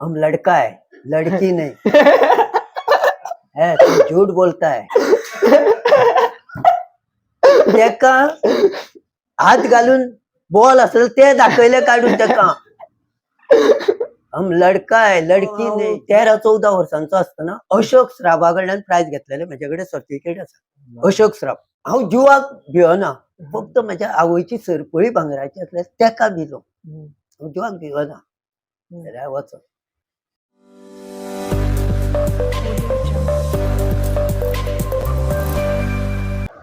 हम लड़का है, लड़की नहीं है. तू झूठ बोलताय. त्याका हात घालून बॉल असेल ते दाखवले काढून त्याका हम लड़का है लड़की नाही. 13-14 वर्षांचो असताना अशोक श्राफाकडल्यान प्राइज घेतलेले. माझ्याकडे सर्टिफिकेट असा. अशोक श्राफ. हांव जुवाक भिवना. फक्त माझ्या आवयची सरपळी भांगराची असल्यार तेका भिलो. हांव जुवाक भिवना. जाल्यार वचप.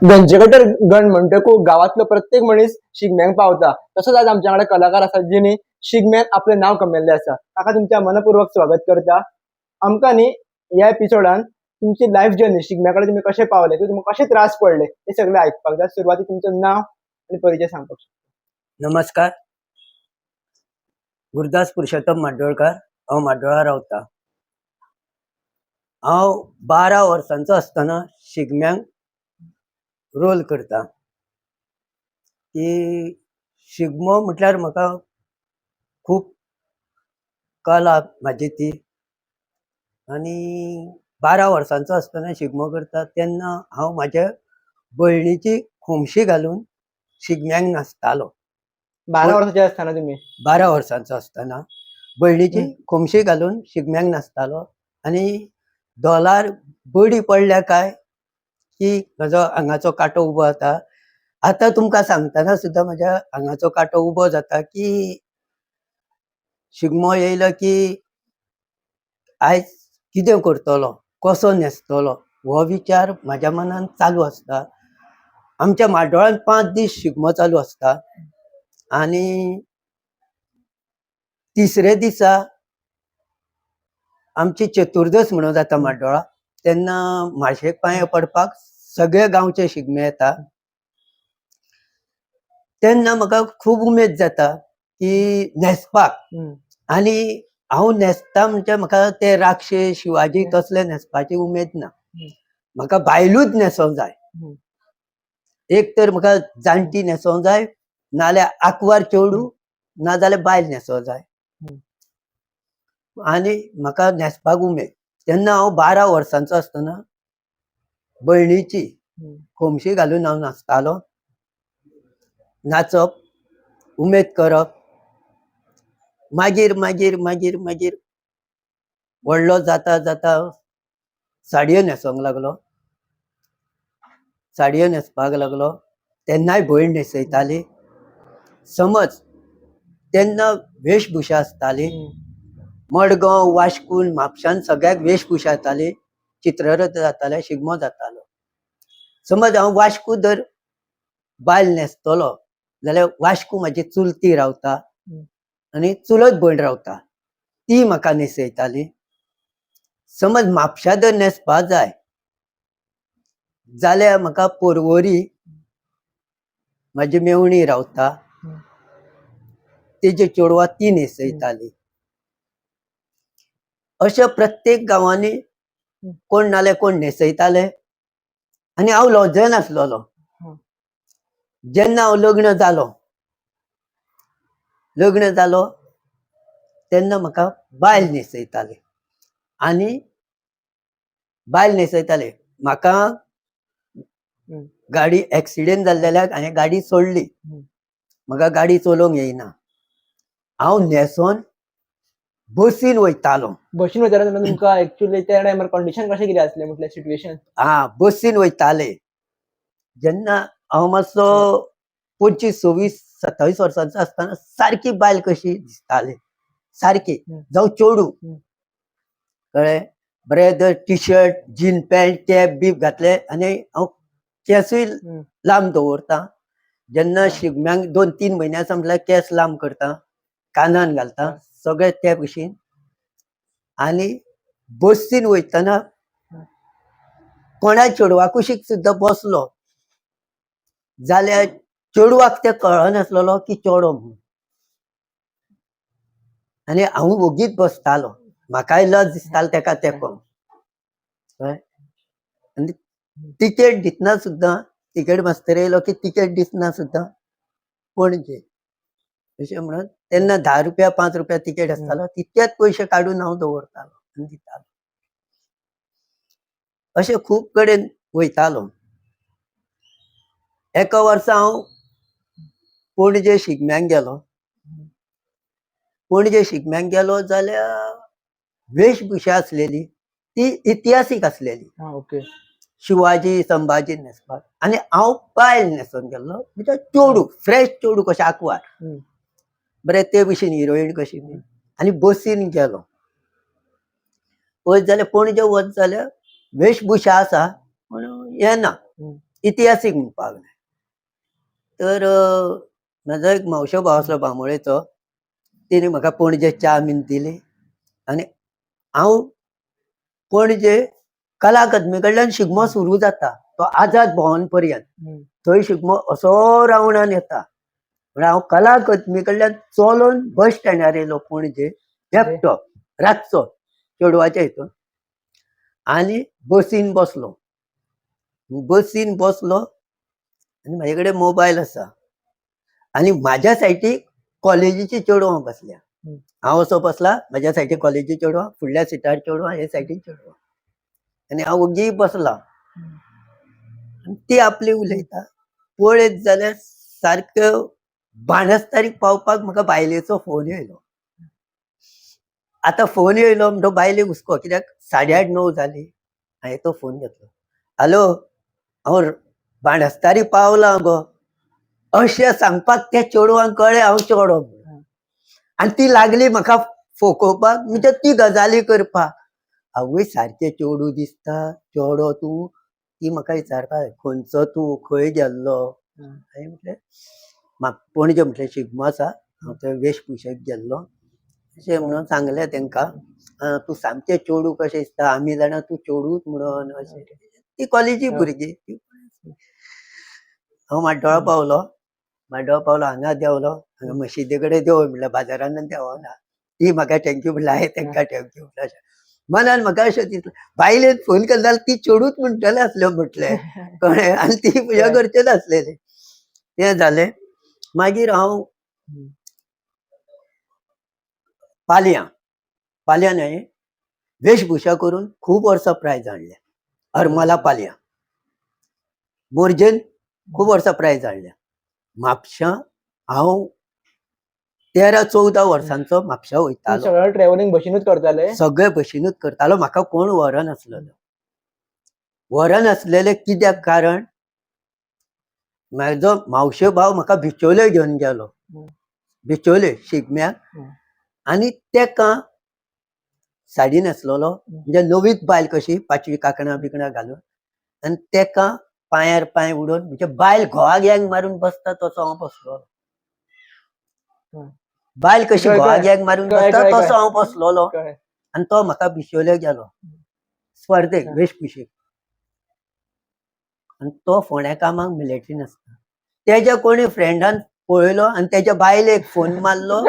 गंजेकटर गण म्हणटकूच गावातलो प्रत्येक मनीस शिगम्यांक पावता. तसोच आज आमच्याकडे कलाकार आसात जिणी शिगम्यात आपले नाव कमयल्ले आसा. ताका तुमच्या मनपूर्वक स्वागत करता. आमकां न्ही ह्या एपिसोडान तुमची लायफ जर्नी शिगम्याकडे तुम्ही कशे पावले, तुमकां कशे त्रास पडले हे सगळे आयकपाक जाय. सुरवातीक तुमचं नाव आणि परिचय सांगपाक शकता. नमस्कार. गुरुदास पुरुषोत्तम माडोळकर. हांव माडोळा रावता. हांव 12 वर्सांचो असताना शिगम्यांक रोल करता. की शिगमो म्हटल्यार म्हाका खूब कला म्हाजी ती. आनी 12 वर्सांचो असताना शिगमो करता तेन्ना हांव म्हाज्या भयणीची खोमशी घालून शिगम्यांक नाचतालो. 12 वर्षाचे असताना तुम्ही 12 वर्सांचो असताना भयणीची खोमशी घालून शिगम्यांक नाचतालो. आनी दोलार बडी पडल्या काय की म्हजो आंगाचो कांटो उबो जाता. आतां तुमकां सांगतना सुद्दां म्हज्या आंगाचो कांटो उबो जाता की शिगमो येयलो की आयज कितें करतलो, कसो न्हेसतलो हो विचार म्हाज्या मनान चालू आसता. आमच्या माड्डोळान 5 दीस शिगमो चालू आसता. आनी तिसरे दिसा आमची चतुर्दश म्हणून जाता माड्डोळा. तेन्ना म्हाळशेक पांये पडपाक सगळे गांवचे शिगमे येता. तेन्ना म्हाका खूब उमेद जाता की न्हेसपाक. आनी हांव न्हेसता म्हणजे म्हाका ते राक्षे शिवाजी तसले न्हेसपाची उमेद ना. म्हाका बायलूच न्हेसोंक जाय. एक तर म्हाका जाणटी न्हेसोंक जाय, नाल्यार आंकवार चेडू, नाजाल्यार बायल न्हेसोंक जाय. आनी म्हाका न्हेसपाक उमेद. तेन्ना हांव 12 वर्सांचो असताना भयणीची खोमशी घालून हांव नाचतालो. नाचप, उमेद करप. मागीर मागीर मागीर मागीर व्हडलो जाता जाता साडयो न्हेसोंक लागलो. साडयो न्हेसपाक लागलो. तेन्नाय भयण न्हेसयताली. समज तेन्ना वेशभुशा आसताली. मडगांव, वास्कुन, म्हापशान सगळ्याक वेशभुशा जाताली. चित्ररथ जाताले, शिगमो जातालो. समज हांव वास्को जर बायल न्हेसतलो जाल्यार वास्को म्हाजी चुलती रावता आनी चुलत भयण रावता. ती म्हाका न्हेसयताली. समज म्हापशा जर न्हेसपा जाय जाल्यार म्हाका पर्वरी म्हाजी मेवणी रावता. तेजे चेडवा ती न्हेसयताली. अशे प्रत्येक गांवांनी कोण नाल्यार कोण न्हेसयताले. आनी हांव लॉजर नासलोलो. जेन्ना हांव लग्न जालो तेन्ना म्हाका बायल न्हेसयताली. आनी बायल न्हेसयताली. म्हाका गाडी एक्सिडेंट जाल्ल्याक हांवें गाडी सोडली. म्हाका गाडी चलोवंक येयना. हांव न्हेसोन बसीन वयतालो. बशीन वयताले तेन्ना तुमकां एक्चुअली त्या टायमार कंडिशन कशें कितें आसलें म्हटल्यार सिच्युएशन? बसीन वयताले. जेन्ना हांव मातसो 25, 26, 27 वर्सांचो आसताना सारकी बायल कशी दिसताली. सारकी जावं चेडू. कळ्ळें. बरें T shirt, jean pant, cap बीप घातले आनी हांव केसूय लांब दवरता. जेन्ना शिगम्यांक 2-3 म्हयने आसा म्हटल्यार केस लांब करता, कानान घालता, सगळे ते भशेन. आनी बसीन वयतना कोणा चेडवा कुशीक सुद्दां बसलो जाल्यार चेडवाक ते कळनासलो की चेडो म्हणून. आनी हांव ओगीच बसतालो. म्हाकाय लज दिसतालो तेका तेंकोन. आनी तिकेट दितना सुद्दां तिकेट मास्तर येयलो की तिकेट दितना सुद्दां पणजे अशें म्हणून तेन्ना 10 रुपया 5 रुपया तिकेट आसतालो तितकेच पयशे काडून हांव दवरतालो आनी दितालो. अशें खूब कडेन वयतालो. एका वर्सा हांव पणजे शिगम्याक गेलो. पणजे शिगम्याक गेलो जाल्यार वेशभूषा आसलेली ती इतिहासीक आसलेली. हा ओके. शिवाजी संभाजी न्हेसपाक आनी हांव बायल न्हेसोन गेल्लो म्हणजे चेडूं फ्रेश चेडूं कशें आंकवार बरें ते भशेन हिरोईन कशी बी आनी बसीन गेलो. वच जाल्यार पणजे वच जाल्यार वेशभूषा आसा पूण हें ना इतिहासीक म्हणपाक जाय. तर म्हाजो एक मावशो भाव आसलो बांबोळेचो तिणे म्हाका पणजे च्या बीन दिली आनी हांव पणजे कला अकादमी कडल्यान शिगमो सुरू जाता तो आझाद भवन पर्यंत थंय शिगमो असो रावंडान येता. म्हळ्यार हांव कला अकादमी कडल्यान चलोन बस स्टँडार येयलो पणजे एकटो रातचो चेडवाच्या हितून आनी बसीन बसलो. बसीन बसलो आनी म्हाजे कडेन मोबायल आसा आनी म्हाज्या सायडीक कॉलेजीची चेडवां बसल्या. हांव असो बसला म्हाज्या सायडीक कॉलेजी चेडवां फुडल्या सिटार चेडवां हे सायडीक चेडवां आनी हांव ओगी बसला आनी ती आपली उलयता. पळयत जाल्यार सारक्यो बाणस्तारीक पावपाक म्हाका बायलेचो फोन येयलो. आतां फोन येयलो म्हणटो बायलेक हुस्को कित्याक 8:30-9 जाली. हांवें तो फोन घेतलो. हॅलो हांव बाणस्तारी पावलां गो अशें सांगपाक त्या चेडवांक कळ्ळें हांव चेडो म्हणून आनी ती लागली म्हाका फोकोवपाक म्हणजे ती गजाली करपाक. आवय सारकें चेडूं दिसता चेडो तूं ती म्हाका विचारपाक खंयचो तूं खंय गेल्लो. हांवें म्हटलें म्हाका पणजे म्हटलें शिगमो आसा हांव थंय वेशभूषेक गेल्लो अशें म्हणून सांगलें तेंकां. तूं सामकें चेडूं कशें दिसता आमी जाणा तूं चेडूच म्हणून अशें. ती कॉलेजी भुरगीं. हांव म्हाड्डोळा पावलो हांगा देंवलो हांगा मशिदी कडेन देंवय म्हणल्यार बाजारान देंवना. ती म्हाका थँक्यू म्हणल्यार हांवें तेंकां थँक्यू म्हणलें. अशें मनान म्हाका अशें दिसलें बायलेन फोन केलो जाल्यार ती चेडूच म्हणटलें आसल्यो म्हटलें कळ्ळें आनी ती म्हज्या घरचेच आसलेली. तें जालें मागीर हांव पालयान हांवें वेशभूषा करून खूब वर्सां प्रायज हाडल्या. हरमला पालया मोरजेन खूब वर्सां प्रायज हाडल्या. म्हापशां हांव 13-14 वर्सांचो म्हापशां वयतालो. सगळं ट्रॅव्हलिंग बशीनूच करताले. सगळे बशीनूच करतालो. म्हाका कोण व्हरनासलेलो. व्हरनासलेले कित्याक कारण म्हाजो मावशे भाव म्हाका बिचोले घेवन गेलो. बिचोले शिगम्याक आनी तेका साडी न्हेसलोलो म्हणजे नवीच बायल कशी 5वी कांकणां बिकणां घालून आनी तेका पांयार पांय उडोवन म्हणजे बायल घोवाक यँग मारून बसता तसो हांव बसलोलो. बायल कशी घोवाक यँग मारून बसता तसो हांव बसलोलो आनी तो म्हाका बिचोले गेलो स्पर्धेक वेशभूषेक आनी तो फोंड्या कामाक मिलिटरीन आसता. तेज्या कोणी फ्रेंडान पळयलो आनी तेज्या बायलेक फोन मारलो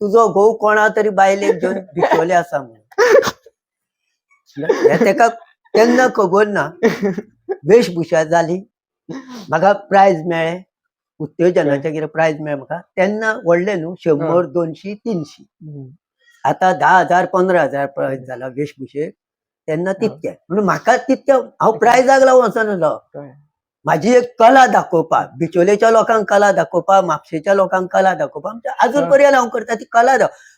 तुजो घोव कोणा तरी बायलेक घेवन बिचोले आसा म्हणून. हें तेका केन्ना खबर ना. वेशभूषा जाली म्हाका प्रायज मेळ्ळें उत्तेजनाचें कितें प्रायज मेळ्ळें म्हाका. तेन्ना व्हडलें न्हू 100, 200, 300 आतां 10,000 15,000 प्रायज जाला वेशभूषेक. तेन्ना तितकें म्हणून म्हाका तितकें हांव प्रायजाक लागून वचनासलो. म्हाजी एक कला दाखोवपाक बिचोलेच्या लोकांक कला दाखोवपाक म्हापशेच्या लोकांक कला दाखोवपाक म्हणजे अजून पर्यंत हांव करता ती कला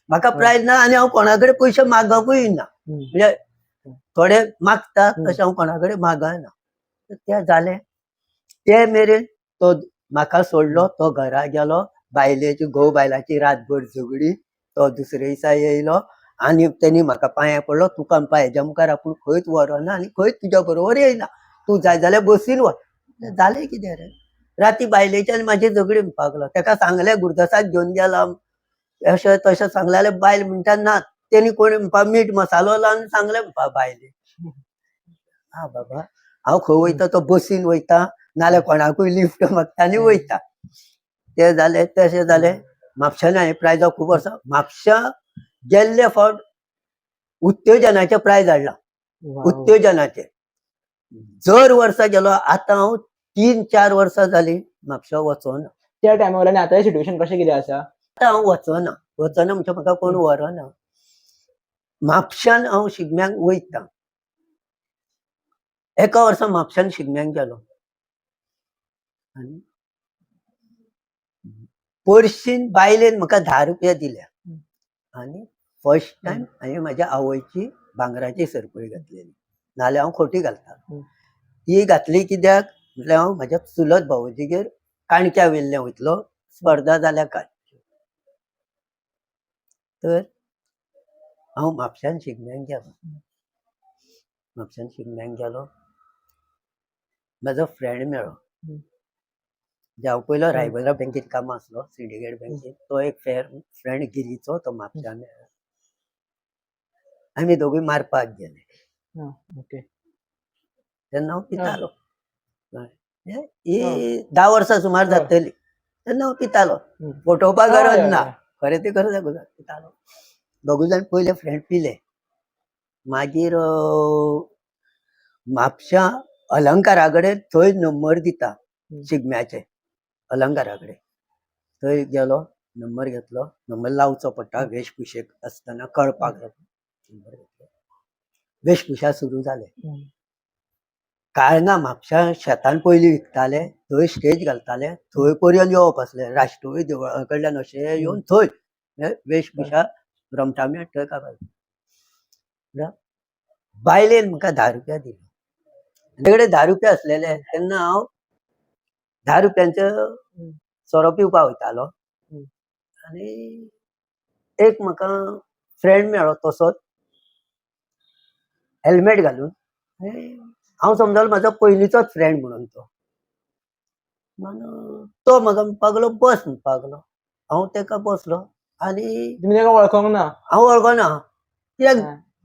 म्हाका प्रायज ना आनी हांव कोणा कडेन पयशे मागपूय ना. म्हणजे थोडे मागता तशें हांव कोणा कडेन मागना. तें जालें ते मेरेन तो म्हाका सोडलो तो घरा गेलो. बायलेची घोव बायलाची रातभर झगडी. तो दुसरे दिसा येयलो आनी तेणी म्हाका पांयां पडलो तुका हेज्या मुखार आपूण खंयच व्हरना आनी खंयच तुज्या बरोबर येयना तूं जाय जाल्यार बसीन वच. जालें कितें रे राती बायलेची आनी म्हाजी झगडी म्हणपाक लागलो. तेका सांगलें गुरदासाक घेवन गेला अशें तशें सांगलें जाल्यार बायल म्हणटा ना तेणी कोणी म्हणपा मीठ मसालो लावन सांगलें म्हणपा बायलेक. हा बाबा हांव खंय वयता तो बसीन वयता नाल्यार कोणाकूय लिफ्ट मागता आनी वयता. तें जालें तशें जालें. म्हापशान हांवें प्रायजां खूब वर्सां म्हापशां गेल्ले फावट उत्तेजनाचें प्रायज हाडलां. उत्तेजनाचें जर वर्सा गेलो. आतां हांव 3-4 वर्सां जालीं म्हापशां वचोना. त्या टायमार आनी आतां सिच्युएशन कशें कितें आसा? आतां हांव वचना म्हणजे म्हाका कोण व्हरना. म्हापशान हांव शिगम्याक वयतां. एका वर्सा म्हापशान शिगम्याक गेलो आनी पर्शीन बायलेन म्हाका ₹10 दिल्या आनी फर्स्ट टायम हांवें म्हाज्या आवयची भांगराची सरपळी घातलेली. नाल्यार हांव खोटी घालता. ती घातली कित्याक म्हटल्यार हांव म्हाज्या चुलत भावोजीगेर काणक्या वेल्लें वयतलो स्पर्धा जाल्या काय. तर हांव म्हापशान शिगम्याक गेलो. म्हापशान शिगम्याक गेलो. म्हाजो फ्रेंड मेळ्ळो. म्हणजे हांव पयलो रायबला बँकेत कामां आसलो, सिंडिकेट बँकेत. तो एक फ्रेंड गिरीचो, तो म्हापशान मेळ्ळो. आमी दोगूय मारपाक गेले. ओके. तेन्ना हांव पितालो. ही 10 वर्सां सुमार जातली. तेन्ना हांव पितालो. फटोवपाक गरज ना. खरें ते खरें सांगू पितालो. दोगूय जाण पयले फ्रेंड पिले. मागीर म्हापशा अलंकारा कडेन थंय नंबर दिता शिगम्याचे. अलंकारा कडेन थंय गेलो, नंबर घेतलो. नंबर लावचो पडटा वेशभुशेक आसतना कळपाक जाता. नंबर घेतलो. वेशभुशा सुरू जाले. काळंगा म्हापशा शेतान पयलीं विकताले, थंय स्टेज घालताले, थंय पर्यंत येवप आसलें. राष्ट्रवादी देवळा कडल्यान अशें येवन थंय वेशभुशा रमटामेळ थंय काबार. बायलेन म्हाका ₹10 दिले. म्हजे कडेन ₹10 आसलेले. तेन्ना हांव ₹10 सोरो पिवपाक वयतालो आनी एक म्हाका फ्रेंड मेळ्ळो तसोच हेल्मेट घालून. हांव समजलो म्हाजो पयलींचोच फ्रेंड म्हणून तो. तो म्हाका म्हणपाक लागलो बस म्हणपाक लागलो. हांव तेका बसलो आनी तुमी तेका वळखोंक ना? हांव वळखना. कित्याक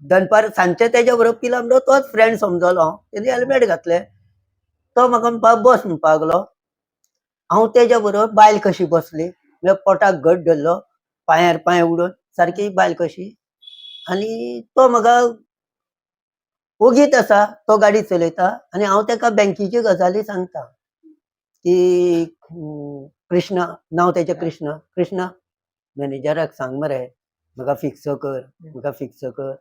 दनपार सांजचे तेज्या बरोबर पिला म्हणटच तोच फ्रेंड समजलो हांव. तेणी हेल्मेट घातलें. तो म्हाका म्हणपाक बस म्हणपाक लागलो. हांव तेज्या बरोबर बायल कशी बसली. पोटाक घट धरलो, पांयार पांय उडोवन सारकी बायल कशी. आनी तो म्हाका ओगीत आसा, तो गाडी चलयता आनी हांव तेका बँकेची गजाली सांगता की कृष्णा, नांव तेचें कृष्णा मॅनेजराक सांग मरे म्हाका फिक्स कर.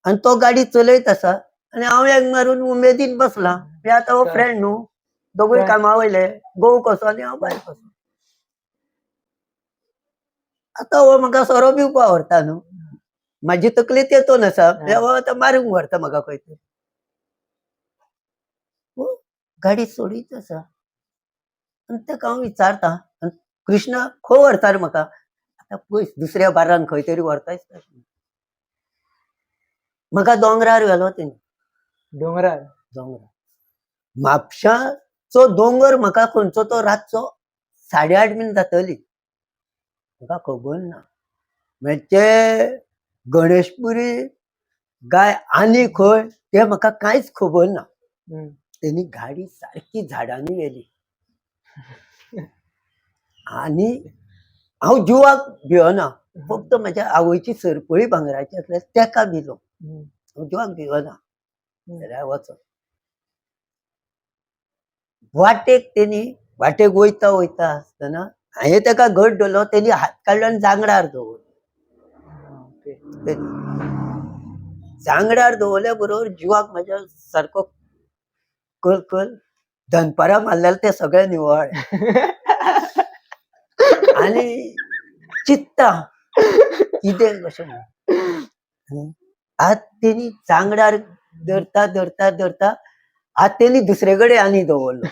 आनी तो गाडी चलयत आसा आनी हांव एक मारून उमेदीन बसला. आतां हो फ्रेंड न्हू, दोगूय कामा वयले. घोव कसो आनी हांव बायल कसो. आतां हो म्हाका सोरो पिवपाक व्हरता न्हू. म्हाजी तकली तेतून आसा. हो आतां मारूंक व्हरता म्हाका खंय तरी. गाडी सोडीत आसा आनी तेका हांव विचारता कृष्णा खंय व्हरता रे म्हाका. आतां पळय दुसऱ्या बारान खंय तरी व्हरतायच तशें. म्हाका दोंगरार व्हेलो तेणी. डोंगरार? म्हापशाचो दोंगर म्हाका खंयचो तो रातचो 8:30 बीन जातली. म्हाका खबर ना. म्हणजे गणेशपुरी गाय आनी खंय तें म्हाका कांयच खबर ना. तेणी गाडी सारकी झाडांनी व्हेली आनी हांव जिवाक भिवना. फक्त म्हाज्या आवयची सरपळी भांगराची आसल्या तेका भिलो. हांव जिवाक भिवना. जाल्यार वचो. वाटेक वयता आसतना हांवें तेका घट धरलो. तेणी हात काडलो आनी जांगडार दवरलो. जांगडार दवरल्या बरोबर जिवाक म्हाज्या सारको कल दनपारां मारलेले ते सगळे निवळ्ळे. आनी चित्ता कितें कशें म्हणून. आज तेणी जांगडार धरता आज तेणी दुसरे कडेन आनी दवरलो.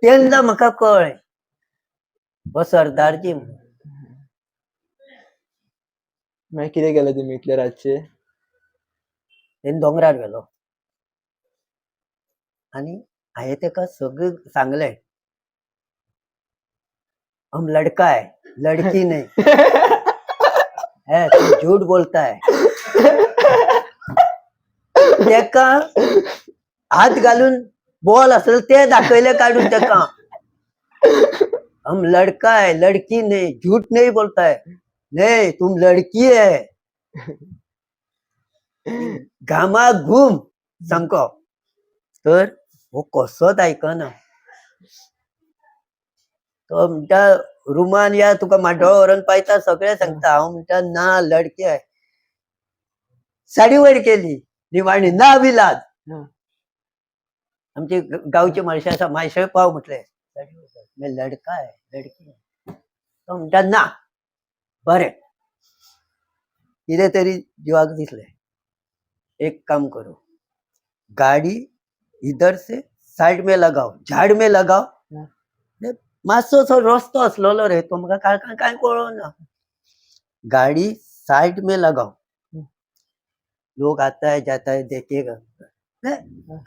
तेन्ना म्हाका कळ्ळें हो सरदारजी म्हणून. मागीर कितें केलें तुमी इतले रातचे? तेणी दोंगरार व्हेलो आनी हांवें तेका सगळें सांगलें हम लड़का है, लड़की नहीं. तू झूठ बोलता है. तेका हात घालून बॉल असेल ते दाखयले काढून तेका. हम लड़का है, लड़की नहीं, झूठ नहीं बोलता है. नहीं, तुम लड़की है. घामा घूम सामको. तर हो कसोच आयकना. तो म्हणटा रुमान या तुका माड्डोळ व्हरून पायता सगळे सांगता. हांव म्हणटा ना लडकी आहे. साडी वयर केली निवाणी ना विलाज. हं. आमची गावची माणसं आसा मायशे पाव म्हटले साडी वयर घाल. म्हणलें, लडका आहे लडकी आहे. तो म्हणटा ना बरें कितें तरी जिवाक दिसलें. एक काम करो, गाडी इधर से साइड में लगाओ, झाड में लगाओ. हं. ने मातसो रस्तो असलोलो रे तो म्हाका कांय कळोना. गाडी साइड में लगाओ, हं. लोक आता है जाता है देखेगा.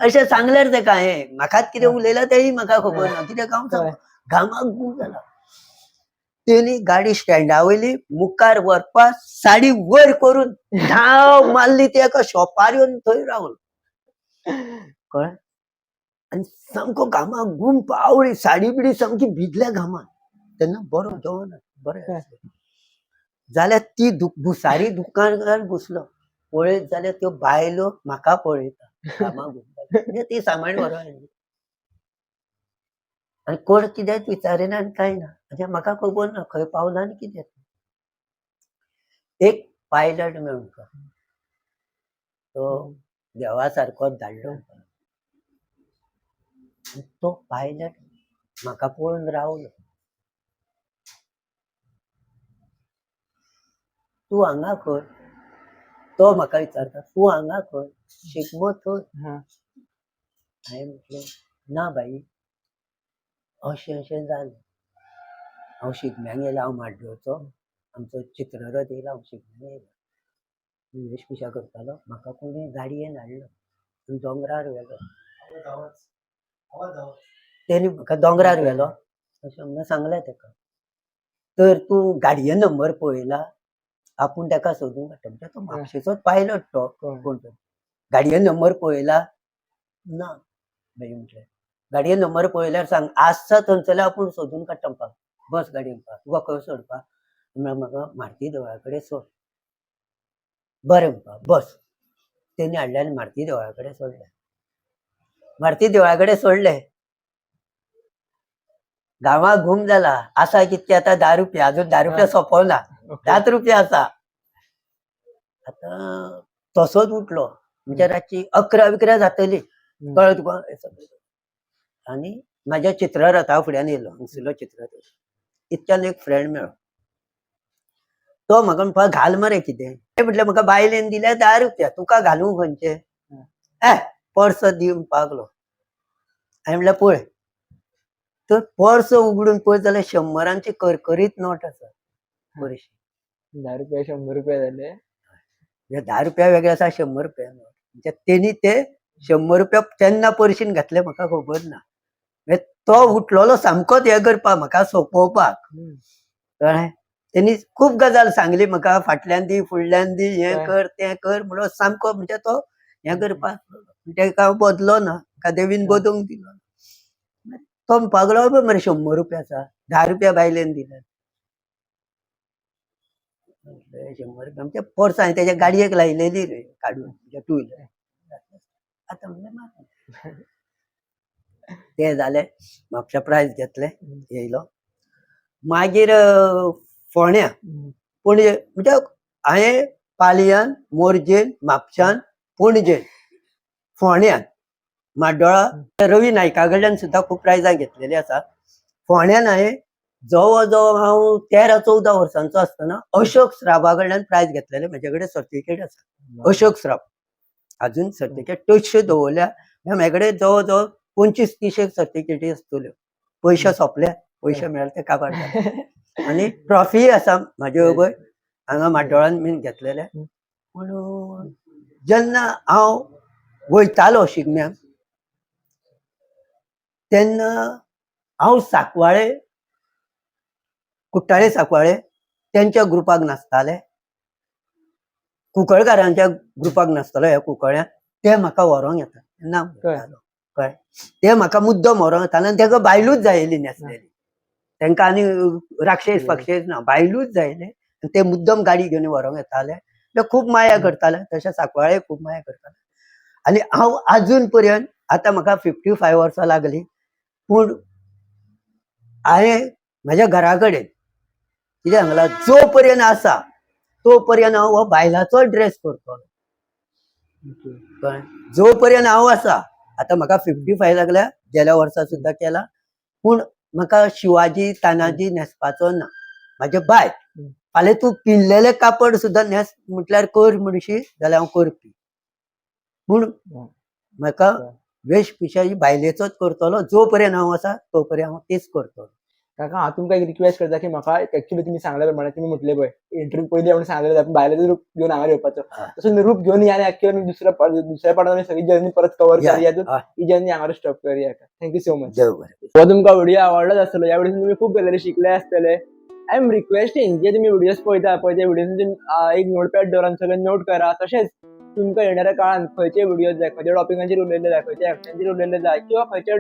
अशें सांगल्यार तेका हें म्हाकाच कितें उलयलां तेंय म्हाका खबर ना. कितें गांव कळ्ळें. घामाक गूम जाला. तेणी गाडी स्टँडा वयली मुखार व्हरपा साडी वयर करून धांव मारली ती एका शॉपार येवन थंय रावलो. कळ्ळें. आनी सामको घामाक गूम पावळी साडी बिडी सामकी भिजल्या घामान. तेन्ना बरो जेवण बरें आसलें. जाल्यार ती भुसारी दुकानदार घुसलो. पळयत जाल्यार त्यो बायलो म्हाका पळयता घामाक घुमता. म्हणजे ती सामान व्हरों आयली. आनी कोण कितेंच विचारिना आनी कांय ना. म्हणजे म्हाका खबर ना खंय पावला आनी कितें. एक पायलट मेळून तो देवा सारकोच धाडलो. तो पायलट म्हाका पळोवन रावलो. तूं हांगा खंय? तो म्हाका विचारता तूं हांगा खंय? शिगमो थंय. हं. हांवें म्हटलें ना बाई अशें अशें जालें. हांव शिगम्याक येयला. हांव माड्डोळचो. आमचो चित्ररथ येयला. हांव शिगम्याक येयला. वेशभुशा करतालो. म्हाका कोणी गाडयेन हाडलो आनी दोंगरार व्हेलो. तेणी म्हाका दोंगरार व्हेलो अशें म्हणून सांगलें तेका. तर तूं गाडये नंबर पळयला? आपूण तेका सोदून काडटा. म्हणजे तो म्हापशेचोच पायलट तो कोण तरी. गाडये नंबर पळयला? ना बाई म्हटलें. गाडये नंबर पळयल्यार सांग. आसता थंयसरल्यान आपूण सोदून काडटा म्हणपाक. बस गाडयेन तुका खंय सोडपा? म्हणल्यार म्हाका मारुती देवळा कडेन सोड. बरें म्हणपा बस. तेणी हाडलें आनी मारुती देवळा कडेन सोडलें. मारुती देवळा कडेन सोडलें. गांवाक घूम जाला. आसा कितके आतां 10 रुपया. अजून 10 रुपया सोंपवना. 10 रुपया आसा. आतां तसोच उठलो. म्हणजे रातची 11 जातली. कळ्ळें तुका. आनी म्हाज्या चित्ररथा फुड्यान येयलो. हांगसरलो चित्ररथ. इतक्यान एक फ्रेंड मेळ्ळो. तो म्हाका म्हणपा घाल मरे कितें. हांवें म्हटलें म्हाका बायलेन दिल्या 10 रुपया. तुका घालूं खंयचे? पर्स दी म्हणपाक लागलो. हांवें म्हटलें पळय. तर पर्स उगडून पळयत जाल्यार 100रांची करकरीत नोट आसा. बरीशी. 10 रुपया 100 रुपया जाले. म्हणजे 10 रुपया वेगळे आसा 100 रुपया नोट. म्हणजे तेणी ते 100 रुपया तेन्ना पर्शीन घातले म्हाका खबर ना. म्हणजे तो उठलोलो सामकोच हें करपाक म्हाका सोंपोवपाक. कळ्ळें. तेणी खूब गजाल सांगली म्हाका. फाटल्यान दी फुडल्यान दी हें कर तें कर म्हणून सामको म्हणजे तो हें करपाक. तेका हांव बदलो ना. म्हाका देवीन बदोवंक दिलो. तो म्हणपाक लागलो मरे 100 रुपया आसा. 10 रुपया बायलेन दिल्यात. 100 रुपया म्हणजे पर्स हांवें तेज्या गाडयेक लायलेली रे काडून टू व्हिलर. आतां म्हणलें तें जालें. म्हापशा प्रायज घेतलें. येयलो. मागीर फोंड्या पणजे म्हणजे हांवें पालयान मोरजेन म्हापशान पणजेन फोंड्यान माड्डोळा रवी नायका कडल्यान सुद्दां खूब प्रायजां घेतलेलीं आसा. फोंड्यान हांवें जवळ जवळ हांव 13-14 वर्सांचो आसतना अशोक श्राफा कडल्यान प्रायज घेतलेलें. म्हाजे कडेन सर्टिफिकेट आसा. अशोक श्राफ अजून सर्टिफिकेट तश्यो दवरल्या. म्हाजे कडेन जवळ जवळ 25-30 सर्टिफिकेटी आसतल्यो. पयशे सोंपले. पयशे मेळले ते काबार. आनी ट्रॉफी आसा म्हाजे बरोबर हांगा माड्डोळान बीन घेतलेले. पूण जेन्ना हांव वयतालो शिगम्याक तेन्ना हांव सांकवाळे कुट्टाळे सांकवाळे तेंच्या ग्रुपाक नाचताले. कुंकळकारांच्या ग्रुपाक नाचतालो. ह्या कुंकळ्यां ते म्हाका व्हरोंक येता. ना कळ्ळें. ते म्हाका मुद्दम व्हरोंक येताले आनी तेका बायलूच जायेली न्हेसलेली. तेंकां आनी राक्षस पक्षेस ना. बायलूच जायले. ते मुद्दम गाडी घेवन व्हरोंक येताले. ते खूब माया करताले. तशें सांकवाळे खूब माया करताले. आनी हांव आजून पर्यंत आतां म्हाका 55 वर्सां लागलीं. पूण हांवें माझ्या घरा कडेन कितें सांगला, जो पर्यंत आसा तो पर्यंत हांव हो बायलाचो ड्रेस करतलो. कळ्ळें? जो पर्यंत हांव आसा, आतां म्हाका 55 लागल्या, गेल्या वर्सा सुद्दां केला, पूण म्हाका शिवाजी तानाजी न्हेसपाचो ना. म्हाजे बाय फाल्यां तूं पिंजलेले कापड सुद्दां न्हेस म्हटल्यार कर म्हणशी जाल्यार हांव करपी. पूण म्हाका वेशभुशा ही बायलेचोच करतलो. जो पर्यंत हांव आसा तो पर्यंत हांव तेच करतलो. काका हांव तुमकां एक रिक्वेस्ट करता की म्हाका एक्चुअली तुमी सांगल्या प्रमाणे तुमी म्हटले पळय इंटरव्यू पयलीं हांवें सांगलें आपण बायलेचो रूप घेवन हांगा येवपाचो. हय. तसो रूप घेवन या आनी एक्चुअली दुसऱ्या पार्टान सगळी जर्नी परत कव्हर या, करूया. हय. ही जर्नी हांगाच स्टॉप करूया. Thank you so much. देव बरें. हो तुमकां व्हिडिओ आवडलोच आसतलो. ह्या व्हिडिओन तुम्ही खूप गजाली शिकले आसतले. आय एम रिक्वेस्टिंग जे तुम्ही व्हिडिओज पळयता पळय ते व्हिडिओन एक नोटपॅड दवरान सगळें नोट करा. तशेंच तुमकां येणाऱ्या काळात खंयचे व्हिडिओज जाय, खंयच्या टॉपिकांचेर उलयल्ले जाय, खंयच्या एक्शनाचेर उलयल्ले जाय किंवा खंयच्या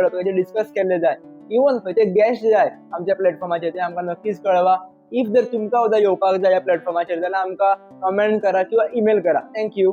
टॉपिकाचेर डिस्कस केल्ले जाय, इवन खंयचे गेस्ट जाय आमच्या प्लॅटफॉर्माचेर ते आमकां नक्कीच कळवा. इफ जर तुमकां सुद्दां येवपाक जाय ह्या प्लॅटफॉर्माचेर जाल्यार आमकां कमेंट करा किंवा ईमेल करा. थँक्यू.